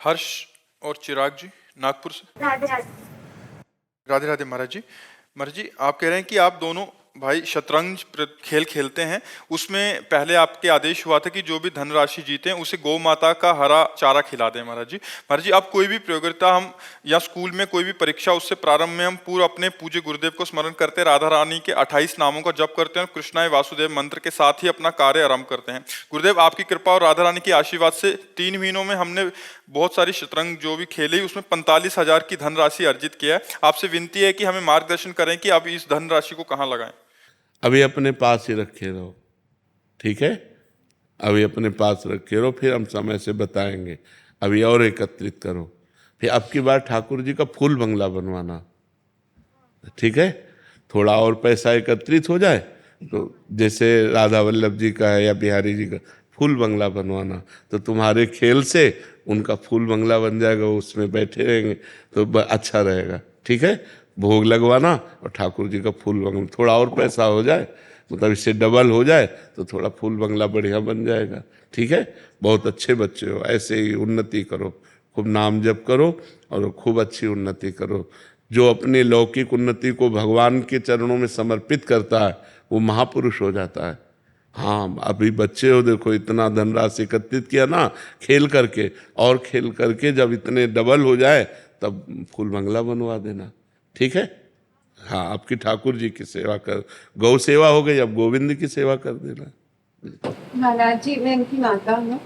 हर्ष और चिराग जी नागपुर से। राधे राधे। राधे राधे महाराज जी। महाराज जी, आप कह रहे हैं कि आप दोनों भाई शतरंज खेल खेलते हैं, उसमें पहले आपके आदेश हुआ था कि जो भी धनराशि जीते हैं उसे गौ माता का हरा चारा खिला दें। महाराज जी, आप कोई भी प्रतियोगिता हम या स्कूल में कोई भी परीक्षा, उससे प्रारंभ में हम पूरा अपने पूज्य गुरुदेव को स्मरण करते हैं, राधा रानी के 28 नामों का जप करते हैं और कृष्णाय वासुदेव मंत्र के साथ ही अपना कार्य आरंभ करते हैं। गुरुदेव आपकी कृपा और राधा रानी के आशीर्वाद से 3 महीनों में हमने बहुत सारी शतरंज जो भी खेली, उसमें 45,000 की धनराशि अर्जित किया है। आपसे विनती है कि हमें मार्गदर्शन करें कि आप इस धनराशि को कहाँ लगाएं। अभी अपने पास ही रखे रहो, ठीक है? अभी अपने पास रखे रहो, फिर हम समय से बताएंगे। अभी और एकत्रित करो, फिर अब की बार ठाकुर जी का फूल बंगला बनवाना, ठीक है? थोड़ा और पैसा एकत्रित हो जाए तो जैसे राधा वल्लभ जी का है या बिहारी जी का फूल बंगला बनवाना, तो तुम्हारे खेल से उनका फूल बंगला बन जाएगा, उसमें बैठे रहेंगे तो अच्छा रहेगा, ठीक है? भोग लगवाना और ठाकुर जी का फूल बंगला, थोड़ा और पैसा हो जाए, मतलब इससे डबल हो जाए तो थोड़ा फूल बंगला बढ़िया बन जाएगा, ठीक है? बहुत अच्छे बच्चे हो, ऐसे ही उन्नति करो, खूब नाम जप करो और खूब अच्छी उन्नति करो। जो अपनी लौकिक उन्नति को भगवान के चरणों में समर्पित करता है वो महापुरुष हो जाता है। हाँ, अभी बच्चे हो, देखो इतना धनराशि एकत्रित किया ना खेल करके, और खेल करके जब इतने डबल हो जाए तब फूल बंगला बनवा देना, ठीक है? हाँ, आपकी ठाकुर जी की सेवा कर, गौ सेवा हो गई, अब गोविंद की सेवा कर देना। महाराज जी, मैं इनकी माता हूँ।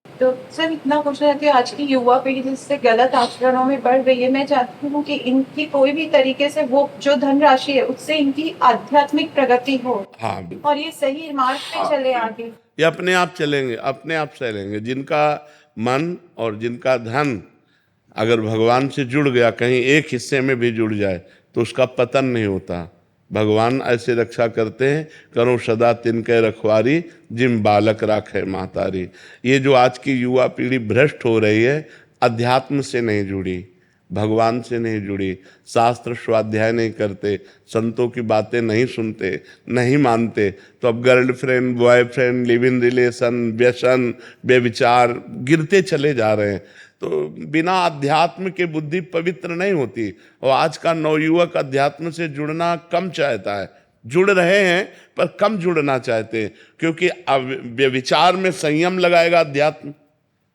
तो सर इतना क्वेश्चन है कि आज की युवा पीढ़ी जिससे गलत आचरणों में बढ़ रही है, मैं चाहती हूँ कि इनकी कोई भी तरीके से वो जो धनराशि है उससे इनकी आध्यात्मिक प्रगति हो। हाँ, और ये सही मार्ग पे चले आगे। ये अपने आप चलेंगे, अपने आप चलेंगे। जिनका मन और जिनका धन अगर भगवान से जुड़ गया, कहीं एक हिस्से में भी जुड़ जाए तो उसका पतन नहीं होता। भगवान ऐसे रक्षा करते हैं, करो सदा तिनके रखवारी, जिम बालक राखे मातारी। ये जो आज की युवा पीढ़ी भ्रष्ट हो रही है, अध्यात्म से नहीं जुड़ी, भगवान से नहीं जुड़ी, शास्त्र स्वाध्याय नहीं करते, संतों की बातें नहीं सुनते, नहीं मानते, तो अब girlfriend, boyfriend, live in relation, व्यसन, बेविचार गिरते चले जा रहे हैं। तो बिना अध्यात्म के बुद्धि पवित्र नहीं होती, और आज का नवयुवक अध्यात्म से जुड़ना कम चाहता है। जुड़ रहे हैं पर कम जुड़ना चाहते हैं, क्योंकि व्यभिचार में संयम लगाएगा अध्यात्म,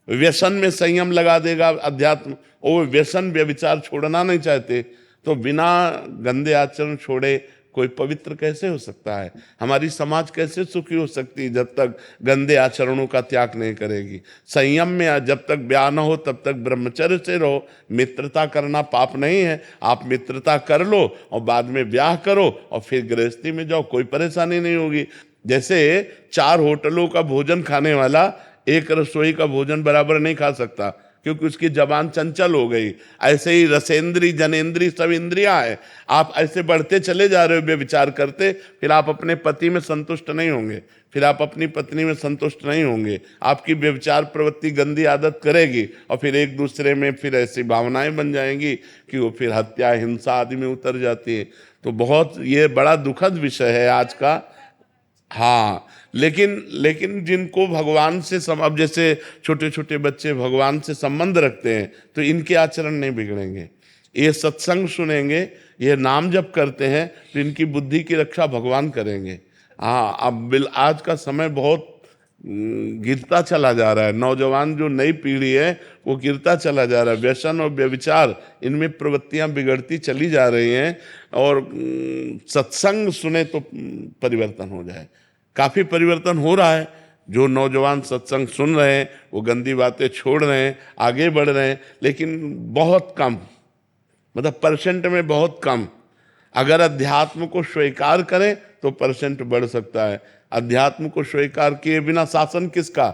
व्यसन में संयम लगा देगा अध्यात्म, और व्यसन व्यभिचार छोड़ना नहीं चाहते। तो बिना गंदे आचरण छोड़े कोई पवित्र कैसे हो सकता है? हमारी समाज कैसे सुखी हो सकती है जब तक गंदे आचरणों का त्याग नहीं करेगी? संयम में जब तक ब्याह न हो तब तक ब्रह्मचर्य से रहो। मित्रता करना पाप नहीं है, आप मित्रता कर लो और बाद में ब्याह करो और फिर गृहस्थी में जाओ, कोई परेशानी नहीं होगी। जैसे 4 होटलों का भोजन खाने वाला एक रसोई का भोजन बराबर नहीं खा सकता, क्योंकि उसकी जबान चंचल हो गई। ऐसे ही रसेंद्री जनेंद्री सब इंद्रियां हैं। आप ऐसे बढ़ते चले जा रहे हो व्यभिचार करते, फिर आप अपने पति में संतुष्ट नहीं होंगे, फिर आप अपनी पत्नी में संतुष्ट नहीं होंगे, आपकी व्यभिचार प्रवृत्ति गंदी आदत करेगी, और फिर एक दूसरे में फिर ऐसी भावनाएं बन जाएंगी कि वो फिर हत्या हिंसा आदि में उतर जाती है। तो बहुत ये बड़ा दुखद विषय है आज का। हाँ, लेकिन जिनको भगवान से अब जैसे छोटे छोटे बच्चे भगवान से संबंध रखते हैं तो इनके आचरण नहीं बिगड़ेंगे। ये सत्संग सुनेंगे, ये नाम जप करते हैं तो इनकी बुद्धि की रक्षा भगवान करेंगे। हाँ, अब आज का समय बहुत गिरता चला जा रहा है। नौजवान जो नई पीढ़ी है वो गिरता चला जा रहा है। व्यसन और व्यभिचार, इनमें प्रवृत्तियां बिगड़ती चली जा रही हैं। और सत्संग सुने तो परिवर्तन हो जाए। काफ़ी परिवर्तन हो रहा है। जो नौजवान सत्संग सुन रहे हैं वो गंदी बातें छोड़ रहे हैं, आगे बढ़ रहे हैं, लेकिन बहुत कम, मतलब परसेंट में बहुत कम। अगर अध्यात्म को स्वीकार करें तो परसेंट बढ़ सकता है। अध्यात्म को स्वीकार किए बिना शासन किसका?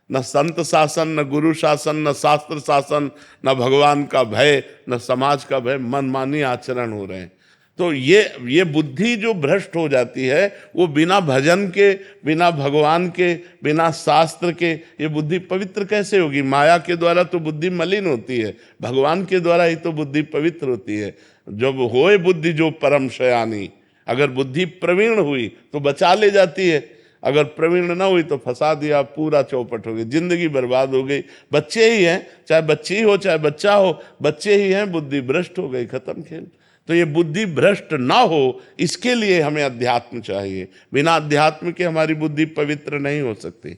न संत शासन, न गुरु शासन, न शास्त्र शासन, न भगवान का भय, न समाज का भय, मनमानी आचरण हो रहे हैं। तो ये बुद्धि जो भ्रष्ट हो जाती है वो बिना भजन के, बिना भगवान के, बिना शास्त्र के ये बुद्धि पवित्र कैसे होगी? माया के द्वारा तो बुद्धि मलिन होती है, भगवान के द्वारा ही तो बुद्धि पवित्र होती है। जब होए बुद्धि जो परम शयानी, अगर बुद्धि प्रवीण हुई तो बचा ले जाती है। अगर प्रवीण ना हुई तो फंसा दिया, पूरा चौपट हो गई, जिंदगी बर्बाद हो गई। बच्चे ही हैं, चाहे बच्ची हो चाहे बच्चा हो, बच्चे ही हैं, बुद्धि भ्रष्ट हो गई, खत्म खेल। तो ये बुद्धि भ्रष्ट ना हो, इसके लिए हमें अध्यात्म चाहिए। बिना अध्यात्म के हमारी बुद्धि पवित्र नहीं हो सकती।